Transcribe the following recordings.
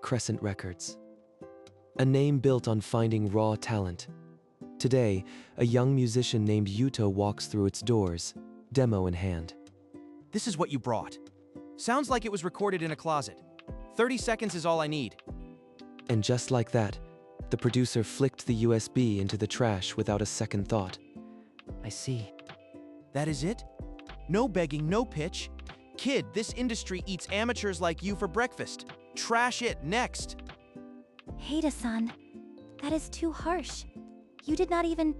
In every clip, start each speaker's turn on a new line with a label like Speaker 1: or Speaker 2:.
Speaker 1: Crescent Records. A name built on finding raw talent. Today, a young musician named Yuto walks through its doors, demo in hand.
Speaker 2: This is what you brought. Sounds like it was recorded in a closet. 30 seconds is all I need.
Speaker 1: And just like that, the producer flicked the USB into the trash without a second thought.
Speaker 3: I see.
Speaker 2: That is it? No begging, no pitch. Kid, this industry eats amateurs like you for breakfast. Trash it, next.
Speaker 4: Hada-san, that is too harsh. You did not even...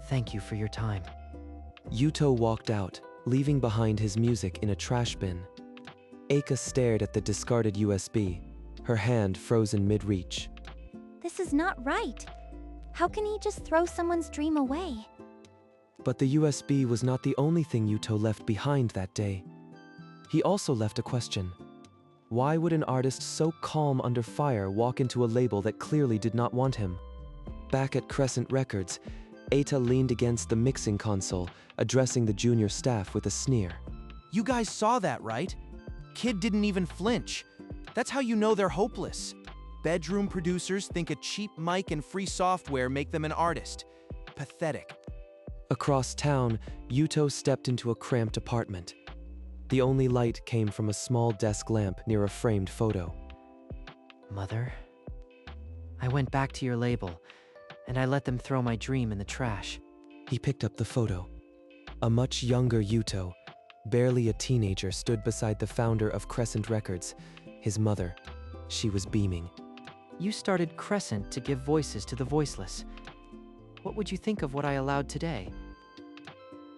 Speaker 3: Thank you for your time.
Speaker 1: Yuto walked out, leaving behind his music in a trash bin. Eika stared at the discarded USB, her hand frozen mid-reach.
Speaker 4: This is not right. How can he just throw someone's dream away?
Speaker 1: But the USB was not the only thing Yuto left behind that day. He also left a question. Why would an artist so calm under fire walk into a label that clearly did not want him? Back at Crescent Records, Eita leaned against the mixing console, addressing the junior staff with a sneer.
Speaker 2: You guys saw that, right? Kid didn't even flinch. That's how you know they're hopeless. Bedroom producers think a cheap mic and free software make them an artist. Pathetic.
Speaker 1: Across town, Yuto stepped into a cramped apartment. The only light came from a small desk lamp near a framed photo.
Speaker 3: Mother, I went back to your label, and I let them throw my dream in the trash.
Speaker 1: He picked up the photo. A much younger Yuto, barely a teenager, stood beside the founder of Crescent Records, his mother. She was beaming.
Speaker 3: You started Crescent to give voices to the voiceless. What would you think of what I allowed today?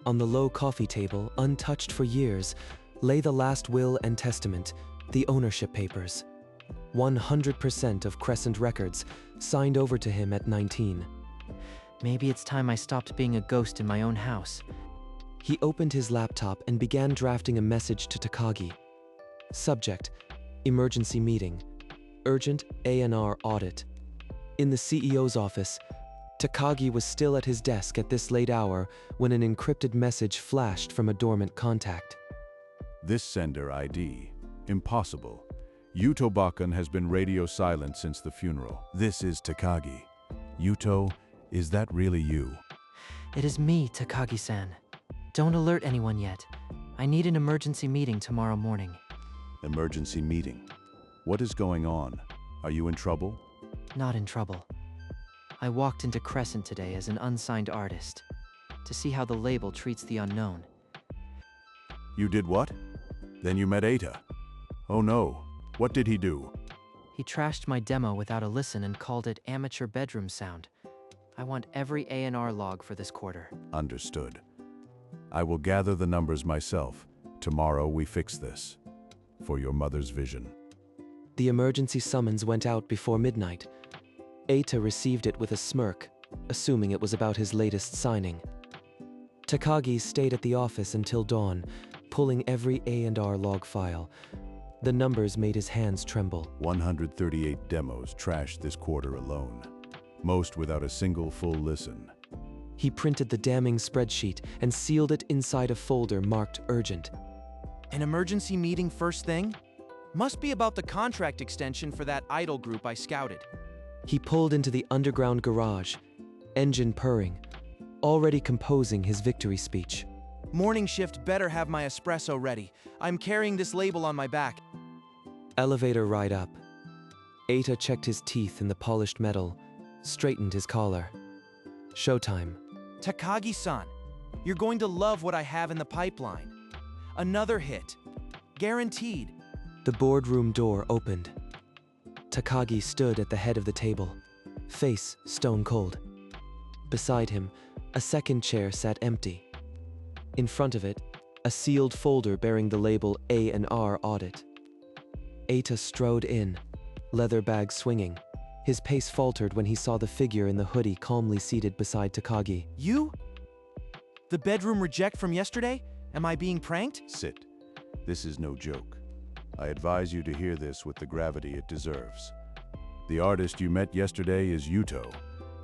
Speaker 1: On the low coffee table, untouched for years, lay the last will and testament, the ownership papers. 100% of Crescent Records, signed over to him at 19.
Speaker 3: Maybe it's time I stopped being a ghost in my own house.
Speaker 1: He opened his laptop and began drafting a message to Takagi. Subject: emergency meeting. Urgent A&R audit. In the CEO's office, Takagi was still at his desk at this late hour when an encrypted message flashed from a dormant contact.
Speaker 5: This sender ID. Impossible. Yuto Bakan has been radio silent since the funeral. This is Takagi. Yuto, is that really you?
Speaker 3: It is me, Takagi-san. Don't alert anyone yet. I need an emergency meeting tomorrow morning.
Speaker 5: Emergency meeting. What is going on? Are you in trouble?
Speaker 3: Not in trouble. I walked into Crescent today as an unsigned artist, to see how the label treats the unknown.
Speaker 5: You did what? Then you met Eita. Oh no, what did he do?
Speaker 3: He trashed my demo without a listen and called it amateur bedroom sound. I want every A&R log for this quarter.
Speaker 5: Understood. I will gather the numbers myself. Tomorrow we fix this. For your mother's vision.
Speaker 1: The emergency summons went out before midnight. Eita received it with a smirk, assuming it was about his latest signing. Takagi stayed at the office until dawn, pulling every A&R log file. The numbers made his hands tremble.
Speaker 5: 138 demos trashed this quarter alone, most without a single full listen.
Speaker 1: He printed the damning spreadsheet and sealed it inside a folder marked urgent.
Speaker 2: An emergency meeting first thing? Must be about the contract extension for that idol group I scouted.
Speaker 1: He pulled into the underground garage, engine purring, already composing his victory speech.
Speaker 2: Morning shift better have my espresso ready. I'm carrying this label on my back.
Speaker 1: Elevator ride up. Eita checked his teeth in the polished metal, straightened his collar. Showtime.
Speaker 2: Takagi-san, you're going to love what I have in the pipeline. Another hit. Guaranteed.
Speaker 1: The boardroom door opened. Takagi stood at the head of the table, face stone cold. Beside him, a second chair sat empty. In front of it, a sealed folder bearing the label A&R Audit. Eita strode in, leather bag swinging. His pace faltered when he saw the figure in the hoodie calmly seated beside Takagi.
Speaker 2: You? The bedroom reject from yesterday? Am I being pranked?
Speaker 5: Sit. This is no joke. I advise you to hear this with the gravity it deserves. The artist you met yesterday is Yuto.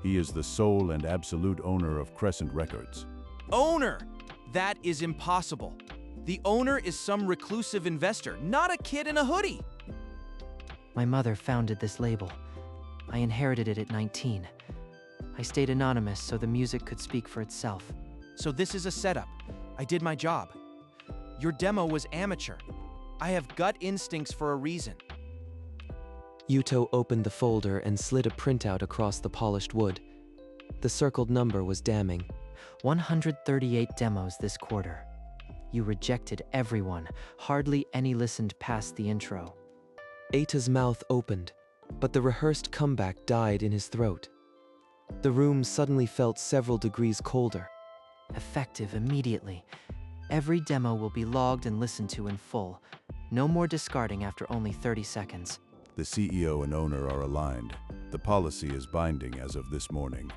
Speaker 5: He is the sole and absolute owner of Crescent Records.
Speaker 2: Owner! That is impossible. The owner is some reclusive investor, not a kid in a hoodie.
Speaker 3: My mother founded this label. I inherited it at 19. I stayed anonymous so the music could speak for itself.
Speaker 2: So this is a setup. I did my job. Your demo was amateur. I have gut instincts for a reason.
Speaker 1: Yuto opened the folder and slid a printout across the polished wood. The circled number was damning.
Speaker 3: 138 demos this quarter. You rejected everyone. Hardly any listened past the intro.
Speaker 1: Eita's mouth opened, but the rehearsed comeback died in his throat. The room suddenly felt several degrees colder.
Speaker 3: Effective immediately. Every demo will be logged and listened to in full. No more discarding after only 30 seconds.
Speaker 5: The CEO and owner are aligned. The policy is binding as of this morning.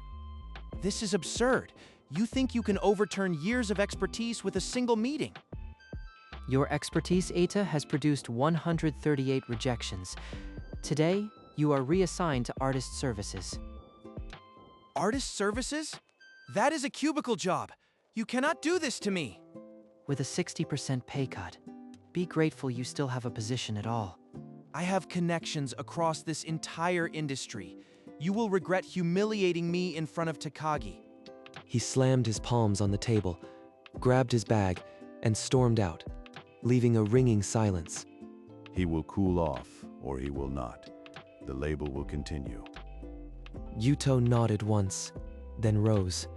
Speaker 2: This is absurd. You think you can overturn years of expertise with a single meeting?
Speaker 3: Your expertise, Eita, has produced 138 rejections. Today, you are reassigned to artist services.
Speaker 2: Artist services? That is a cubicle job. You cannot do this to me.
Speaker 3: With a 60% pay cut. Be grateful you still have a position at all.
Speaker 2: I have connections across this entire industry. You will regret humiliating me in front of Takagi.
Speaker 1: He slammed his palms on the table, grabbed his bag, and stormed out, leaving a ringing silence.
Speaker 5: He will cool off, or he will not. The label will continue.
Speaker 1: Yuto nodded once, then rose.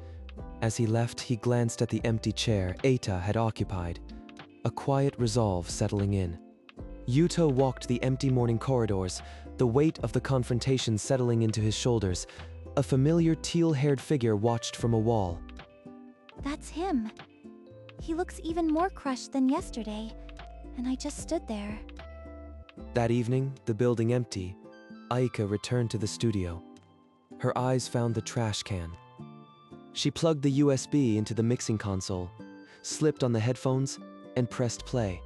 Speaker 1: As he left, he glanced at the empty chair Eita had occupied, a quiet resolve settling in. Yuto walked the empty morning corridors, the weight of the confrontation settling into his shoulders. A familiar teal-haired figure watched from a wall.
Speaker 4: That's him. He looks even more crushed than yesterday, and I just stood there.
Speaker 1: That evening, the building empty, Aika returned to the studio. Her eyes found the trash can. She plugged the USB into the mixing console, slipped on the headphones, and pressed play.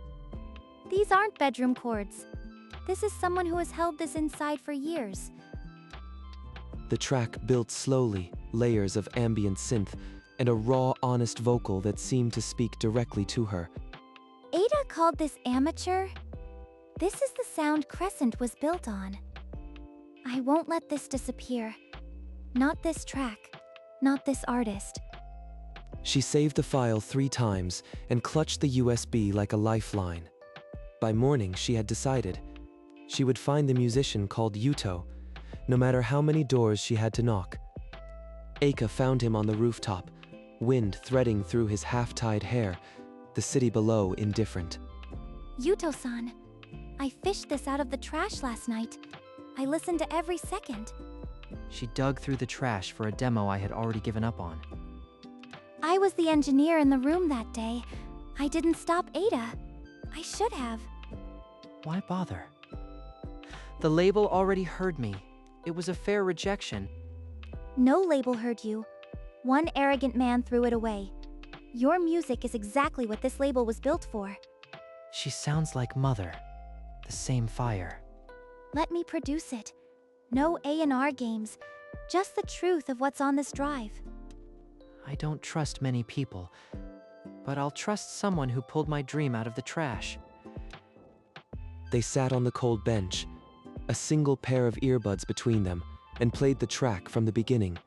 Speaker 4: These aren't bedroom chords. This is someone who has held this inside for years.
Speaker 1: The track built slowly, layers of ambient synth, and a raw, honest vocal that seemed to speak directly to her.
Speaker 4: Eita called this amateur? This is the sound Crescent was built on. I won't let this disappear. Not this track. Not this artist.
Speaker 1: She saved the file 3 times and clutched the USB like a lifeline. By morning, she had decided. She would find the musician called Yuto, no matter how many doors she had to knock. Eika found him on the rooftop, wind threading through his half-tied hair, the city below indifferent.
Speaker 4: Yuto-san, I fished this out of the trash last night. I listened to every second.
Speaker 3: She dug through the trash for a demo I had already given up on.
Speaker 4: I was the engineer in the room that day. I didn't stop Eita. I should have.
Speaker 3: Why bother? The label already heard me. It was a fair rejection.
Speaker 4: No label heard you. One arrogant man threw it away. Your music is exactly what this label was built for.
Speaker 3: She sounds like Mother. The same fire.
Speaker 4: Let me produce it. No A&R games. Just the truth of what's on this drive.
Speaker 3: I don't trust many people, but I'll trust someone who pulled my dream out of the trash.
Speaker 1: They sat on the cold bench, a single pair of earbuds between them, and played the track from the beginning.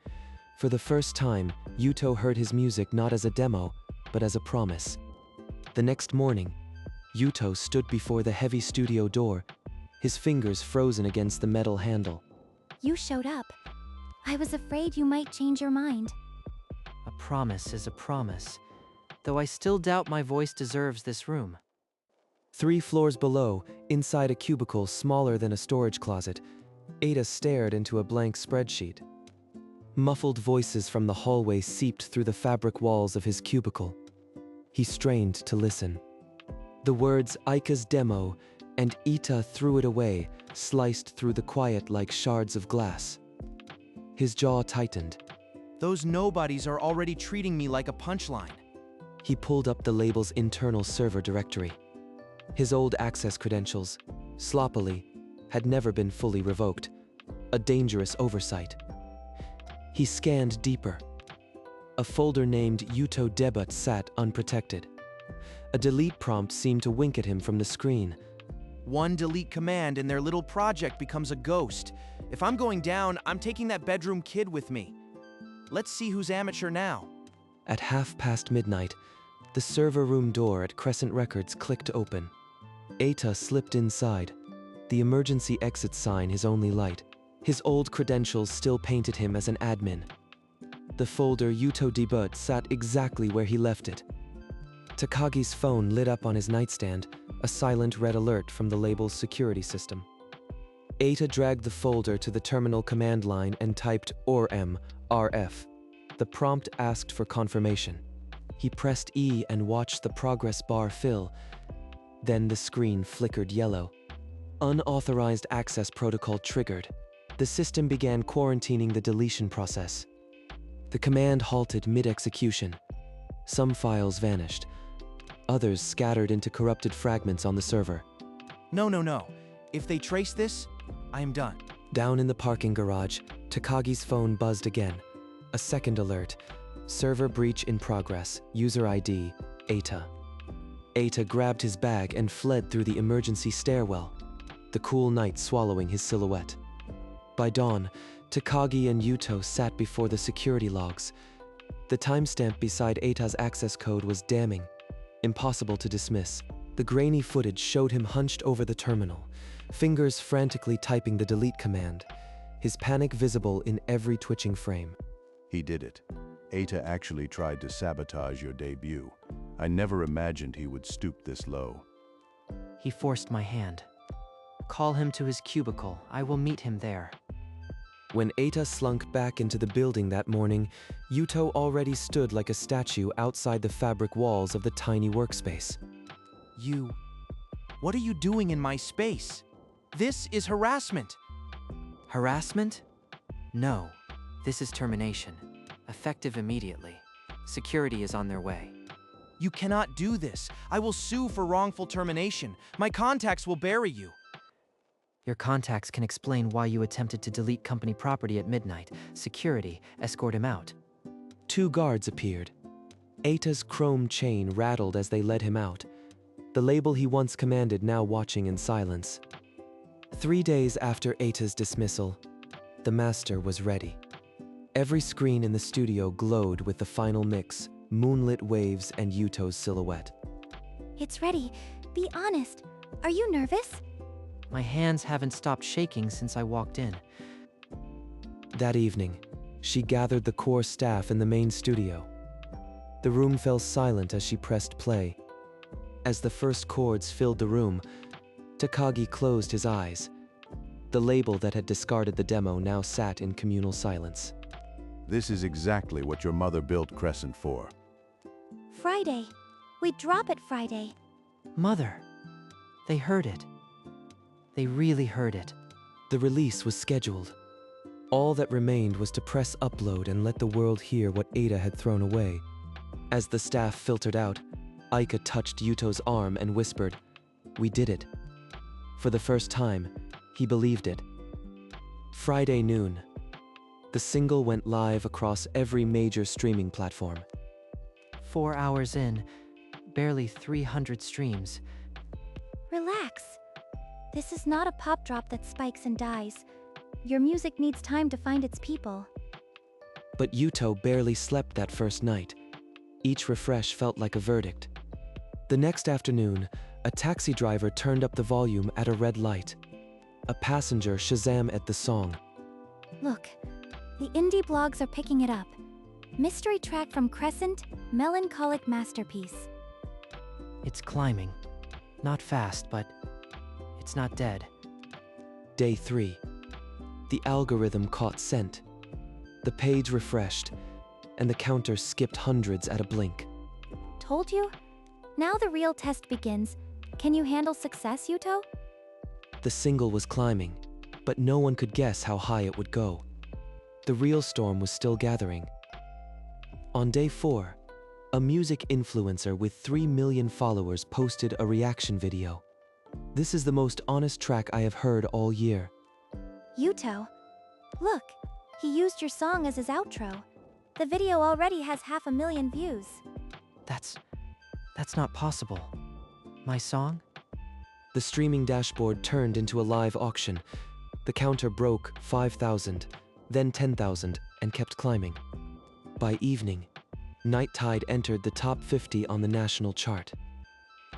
Speaker 1: For the first time, Yuto heard his music not as a demo, but as a promise. The next morning, Yuto stood before the heavy studio door, his fingers frozen against the metal handle.
Speaker 4: You showed up. I was afraid you might change your mind.
Speaker 3: A promise is a promise, though I still doubt my voice deserves this room.
Speaker 1: 3 floors below, inside a cubicle smaller than a storage closet, Eita stared into a blank spreadsheet. Muffled voices from the hallway seeped through the fabric walls of his cubicle. He strained to listen. The words Aika's demo and Eita threw it away sliced through the quiet like shards of glass. His jaw tightened.
Speaker 2: Those nobodies are already treating me like a punchline.
Speaker 1: He pulled up the label's internal server directory. His old access credentials, sloppily, had never been fully revoked. A dangerous oversight. He scanned deeper. A folder named Yuto Debut sat unprotected. A delete prompt seemed to wink at him from the screen.
Speaker 2: One delete command and their little project becomes a ghost. If I'm going down, I'm taking that bedroom kid with me. Let's see who's amateur now.
Speaker 1: At midnight, the server room door at Crescent Records clicked open. Eita slipped inside, the emergency exit sign his only light. His old credentials still painted him as an admin. The folder Yuto debuted sat exactly where he left it. Takagi's phone lit up on his nightstand, a silent red alert from the label's security system. Eita dragged the folder to the terminal command line and typed ORM, RF. The prompt asked for confirmation. He pressed E and watched the progress bar fill. Then the screen flickered yellow. Unauthorized access protocol triggered. The system began quarantining the deletion process. The command halted mid-execution. Some files vanished. Others scattered into corrupted fragments on the server.
Speaker 2: No. If they trace this, I am done.
Speaker 1: Down in the parking garage, Takagi's phone buzzed again. A second alert. Server breach in progress. User ID, Eita. Eita grabbed his bag and fled through the emergency stairwell, the cool night swallowing his silhouette. By dawn, Takagi and Yuto sat before the security logs. The timestamp beside Eita's access code was damning, impossible to dismiss. The grainy footage showed him hunched over the terminal, fingers frantically typing the delete command, his panic visible in every twitching frame.
Speaker 5: He did it. Eita actually tried to sabotage your debut. I never imagined he would stoop this low.
Speaker 3: He forced my hand. Call him to his cubicle. I will meet him there.
Speaker 1: When Eita slunk back into the building that morning, Yuto already stood like a statue outside the fabric walls of the tiny workspace.
Speaker 2: What are you doing in my space? This is harassment.
Speaker 3: Harassment? No. This is termination. Effective immediately. Security is on their way.
Speaker 2: You cannot do this. I will sue for wrongful termination. My contacts will bury you.
Speaker 3: Your contacts can explain why you attempted to delete company property at midnight. Security, escort him out.
Speaker 1: 2 guards appeared. Eita's chrome chain rattled as they led him out, the label he once commanded now watching in silence. 3 days after Eita's dismissal, the master was ready. Every screen in the studio glowed with the final mix, moonlit waves and Yuto's silhouette.
Speaker 4: It's ready. Be honest. Are you nervous?
Speaker 3: My hands haven't stopped shaking since I walked in.
Speaker 1: That evening, she gathered the core staff in the main studio. The room fell silent as she pressed play. As the first chords filled the room, Takagi closed his eyes. The label that had discarded the demo now sat in communal silence.
Speaker 5: This is exactly what your mother built Crescent for.
Speaker 4: Friday. We drop it Friday.
Speaker 3: Mother. They heard it. They really heard it.
Speaker 1: The release was scheduled. All that remained was to press upload and let the world hear what Eita had thrown away. As the staff filtered out, Aika touched Yuto's arm and whispered, "We did it." For the first time, he believed it. Friday noon. The single went live across every major streaming platform.
Speaker 3: 4 hours in, barely 300 streams.
Speaker 4: Relax. This is not a pop drop that spikes and dies. Your music needs time to find its people.
Speaker 1: But Yuto barely slept that first night. Each refresh felt like a verdict. The next afternoon, a taxi driver turned up the volume at a red light. A passenger Shazam at the song.
Speaker 4: Look, the indie blogs are picking it up. Mystery track from Crescent, melancholic masterpiece.
Speaker 3: It's climbing. Not fast, but it's not dead.
Speaker 1: Day 3. The algorithm caught scent. The page refreshed, and the counter skipped hundreds at a blink.
Speaker 4: Told you? Now the real test begins. Can you handle success, Yuto?
Speaker 1: The single was climbing, but no one could guess how high it would go. The real storm was still gathering. On day 4, a music influencer with 3 million followers posted a reaction video. "This is the most honest track I have heard all year."
Speaker 4: Yuto. Look, he used your song as his outro. The video already has 500,000 views.
Speaker 3: That's not possible. My song?
Speaker 1: The streaming dashboard turned into a live auction. The counter broke 5,000, then 10,000, and kept climbing. By evening, Night Tide entered the top 50 on the national chart.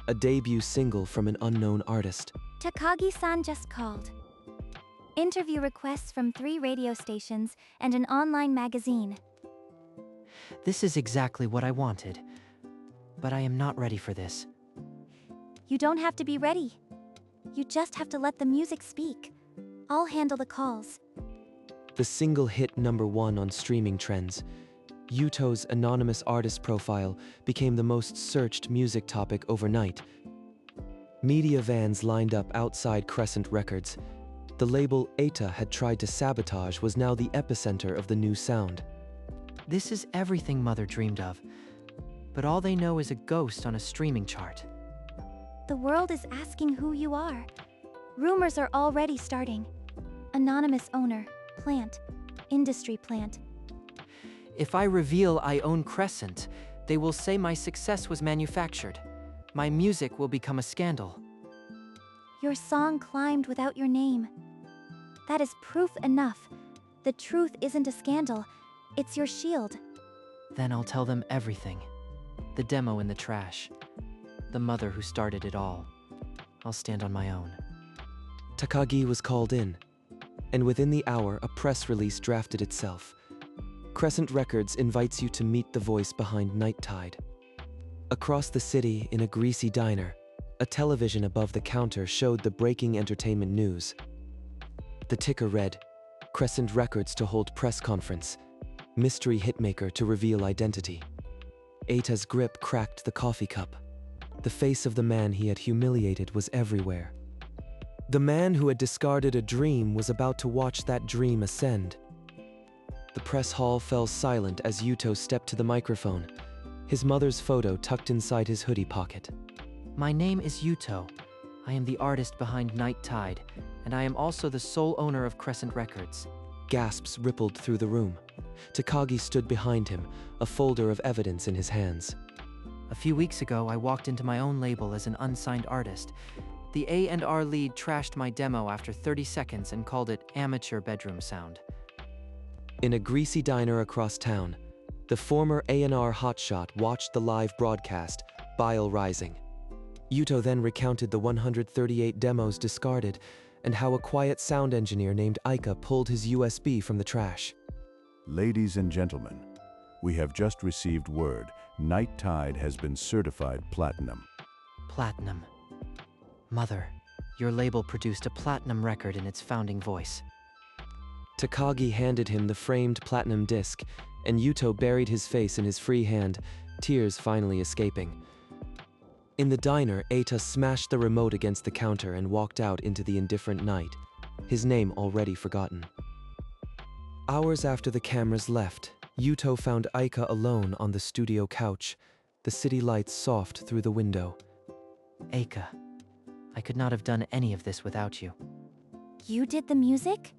Speaker 1: A debut single from an unknown artist.
Speaker 4: Takagi-san just called. Interview requests from 3 radio stations and an online magazine.
Speaker 3: This is exactly what I wanted. But I am not ready for this.
Speaker 4: You don't have to be ready. You just have to let the music speak. I'll handle the calls.
Speaker 1: The single hit #1 on streaming trends. Yuto's anonymous artist profile became the most searched music topic overnight. Media vans lined up outside Crescent Records. The label Eita had tried to sabotage was now the epicenter of the new sound.
Speaker 3: This is everything Mother dreamed of. But all they know is a ghost on a streaming chart.
Speaker 4: The world is asking who you are. Rumors are already starting. Anonymous owner, plant, industry plant.
Speaker 3: If I reveal I own Crescent, they will say my success was manufactured. My music will become a scandal.
Speaker 4: Your song climbed without your name. That is proof enough. The truth isn't a scandal. It's your shield.
Speaker 3: Then I'll tell them everything. The demo in the trash. The mother who started it all. I'll stand on my own.
Speaker 1: Takagi was called in, and within the hour, a press release drafted itself. Crescent Records invites you to meet the voice behind Night Tide. Across the city, in a greasy diner, a television above the counter showed the breaking entertainment news. The ticker read, Crescent Records to hold press conference. Mystery hitmaker to reveal identity. Eita's grip cracked the coffee cup. The face of the man he had humiliated was everywhere. The man who had discarded a dream was about to watch that dream ascend. The press hall fell silent as Yuto stepped to the microphone, his mother's photo tucked inside his hoodie pocket.
Speaker 3: My name is Yuto. I am the artist behind Night Tide, and I am also the sole owner of Crescent Records.
Speaker 1: Gasps rippled through the room. Takagi stood behind him, a folder of evidence in his hands.
Speaker 3: A few weeks ago, I walked into my own label as an unsigned artist. The A&R lead trashed my demo after 30 seconds and called it amateur bedroom sound.
Speaker 1: In a greasy diner across town, the former A&R hotshot watched the live broadcast, bile rising. Yuto then recounted the 138 demos discarded and how a quiet sound engineer named Aika pulled his USB from the trash.
Speaker 5: Ladies and gentlemen, we have just received word Night Tide has been certified platinum.
Speaker 3: Platinum. Mother, your label produced a platinum record in its founding voice.
Speaker 1: Takagi handed him the framed platinum disc, and Yuto buried his face in his free hand, tears finally escaping. In the diner, Eita smashed the remote against the counter and walked out into the indifferent night, his name already forgotten. Hours after the cameras left, Yuto found Aika alone on the studio couch, the city lights soft through the window.
Speaker 3: Aika, I could not have done any of this without you.
Speaker 4: You did the music?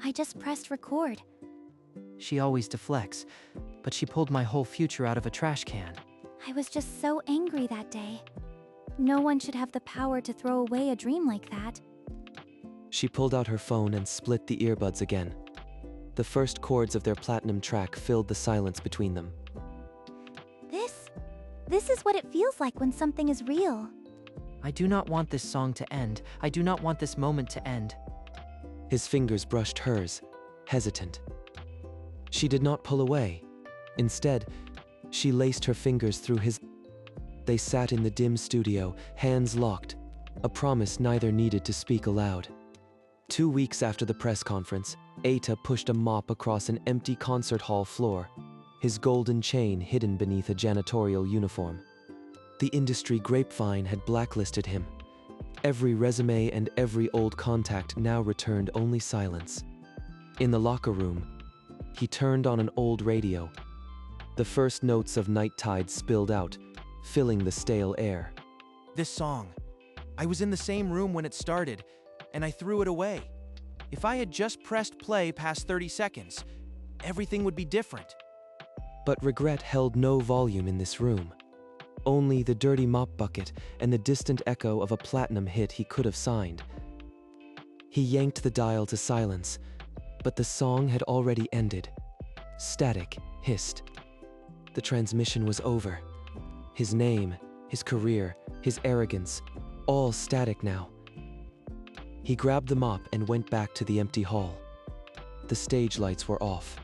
Speaker 4: I just pressed record.
Speaker 3: She always deflects, but she pulled my whole future out of a trash can.
Speaker 4: I was just so angry that day. No one should have the power to throw away a dream like that.
Speaker 1: She pulled out her phone and split the earbuds again. The first chords of their platinum track filled the silence between them.
Speaker 4: This is what it feels like when something is real.
Speaker 3: I do not want this song to end. I do not want this moment to end.
Speaker 1: His fingers brushed hers, hesitant. She did not pull away. Instead, she laced her fingers through his. They sat in the dim studio, hands locked, a promise neither needed to speak aloud. 2 weeks after the press conference, Eita pushed a mop across an empty concert hall floor, his golden chain hidden beneath a janitorial uniform. The industry grapevine had blacklisted him. Every resume and every old contact now returned only silence. In the locker room, he turned on an old radio. The first notes of Night Tide spilled out, filling the stale air.
Speaker 2: This song. I was in the same room when it started, and I threw it away. If I had just pressed play past 30 seconds, everything would be different.
Speaker 1: But regret held no volume in this room. only the dirty mop bucket and the distant echo of a platinum hit he could have signed. He yanked the dial to silence, but the song had already ended. Static hissed. The transmission was over. His name, his career, his arrogance, all static now. He grabbed the mop and went back to the empty hall. The stage lights were off.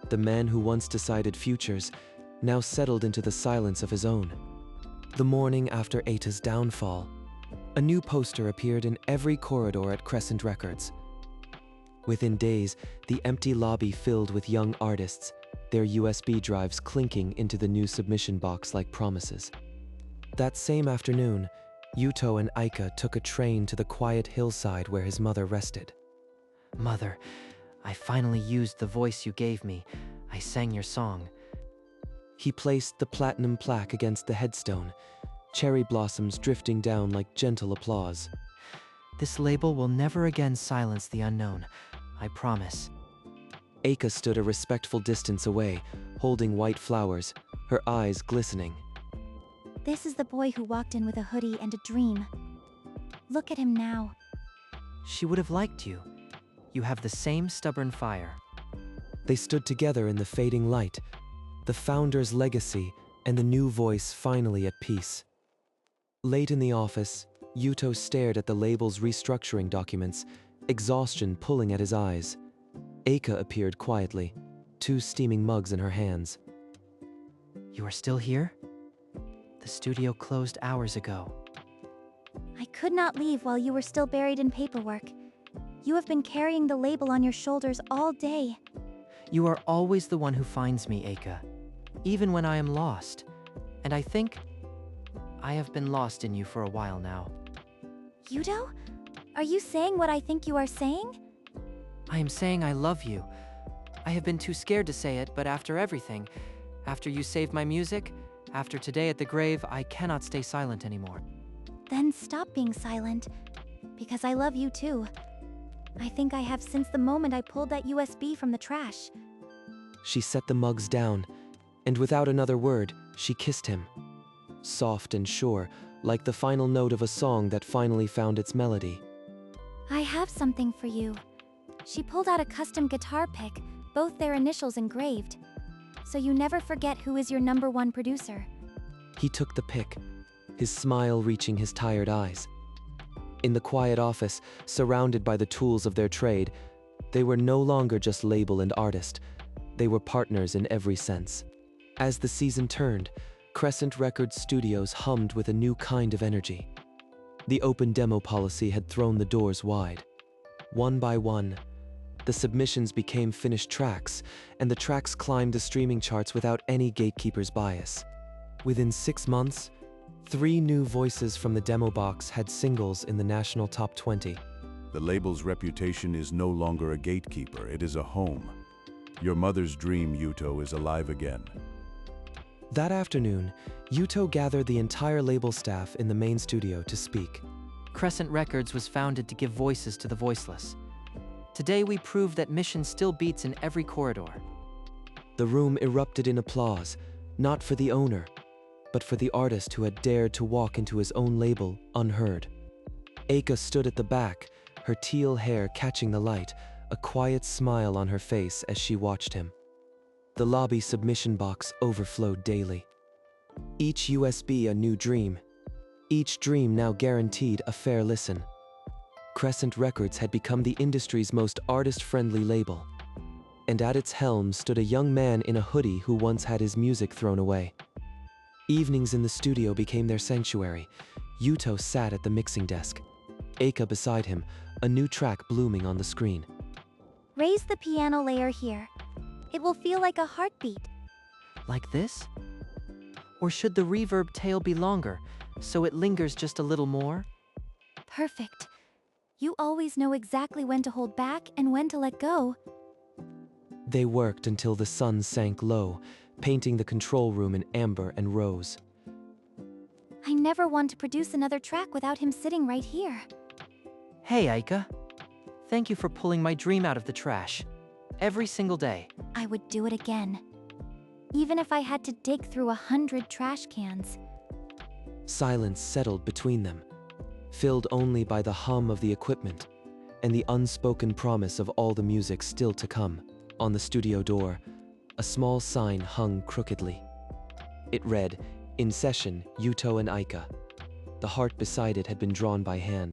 Speaker 1: The man who once decided futures now settled into the silence of his own. The morning after Ata's downfall, a new poster appeared in every corridor at Crescent Records. Within days, the empty lobby filled with young artists, their USB drives clinking into the new submission box like promises. That same afternoon, Yuto and Aika took a train to the quiet hillside where his mother rested.
Speaker 3: Mother, I finally used the voice you gave me. I sang your song.
Speaker 1: He placed the platinum plaque against the headstone, cherry blossoms drifting down like gentle applause.
Speaker 3: This label will never again silence the unknown. I promise.
Speaker 1: Aika stood a respectful distance away, holding white flowers, her eyes glistening.
Speaker 4: This is the boy who walked in with a hoodie and a dream. Look at him now.
Speaker 3: She would have liked you. You have the same stubborn fire.
Speaker 1: They stood together in the fading light, the founder's legacy and the new voice finally at peace. Late in the office, Yuto stared at the label's restructuring documents, exhaustion pulling at his eyes. Aika appeared quietly, 2 steaming mugs in her hands.
Speaker 3: You are still here? The studio closed hours ago.
Speaker 4: I could not leave while you were still buried in paperwork. You have been carrying the label on your shoulders all day.
Speaker 3: You are always the one who finds me, Aika, even when I am lost. And I think I have been lost in you for a while now.
Speaker 4: Yuto? Are you saying what I think you are saying?
Speaker 3: I am saying I love you. I have been too scared to say it, but after everything, after you saved my music, after today at the grave, I cannot stay silent anymore.
Speaker 4: Then stop being silent, because I love you too. I think I have since the moment I pulled that USB from the trash.
Speaker 1: She set the mugs down, and without another word, she kissed him. Soft and sure, like the final note of a song that finally found its melody.
Speaker 4: I have something for you. She pulled out a custom guitar pick, both their initials engraved. So you never forget who is your #1 producer.
Speaker 1: He took the pick, his smile reaching his tired eyes. In the quiet office, surrounded by the tools of their trade, they were no longer just label and artist. They were partners in every sense. As the season turned, Crescent Records Studios hummed with a new kind of energy. The open demo policy had thrown the doors wide. One by one, the submissions became finished tracks, and the tracks climbed the streaming charts without any gatekeeper's bias. Within 6 months, 3 new voices from the demo box had singles in the national top 20.
Speaker 5: The label's reputation is no longer a gatekeeper, it is a home. Your mother's dream, Yuto, is alive again.
Speaker 1: That afternoon, Yuto gathered the entire label staff in the main studio to speak.
Speaker 3: Crescent Records was founded to give voices to the voiceless. Today we proved that mission still beats in every corridor.
Speaker 1: The room erupted in applause, not for the owner, but for the artist who had dared to walk into his own label unheard. Aika stood at the back, her teal hair catching the light, a quiet smile on her face as she watched him. The lobby submission box overflowed daily. Each USB a new dream. Each dream now guaranteed a fair listen. Crescent Records had become the industry's most artist-friendly label. And at its helm stood a young man in a hoodie who once had his music thrown away. Evenings in the studio became their sanctuary. Yuto sat at the mixing desk. Aika beside him, a new track blooming on the screen.
Speaker 4: Raise the piano layer here. It will feel like a heartbeat.
Speaker 3: Like this? Or should the reverb tail be longer, so it lingers just a little more?
Speaker 4: Perfect. You always know exactly when to hold back and when to let go.
Speaker 1: They worked until the sun sank low, painting the control room in amber and rose.
Speaker 4: I never want to produce another track without him sitting right here.
Speaker 3: Hey, Aika. Thank you for pulling my dream out of the trash. Every single day.
Speaker 4: I would do it again. even if I had to dig through 100 trash cans.
Speaker 1: Silence settled between them, filled only by the hum of the equipment and the unspoken promise of all the music still to come. On the studio door, a small sign hung crookedly. It read, "In session, Yuto and Aika." The heart beside it had been drawn by hand.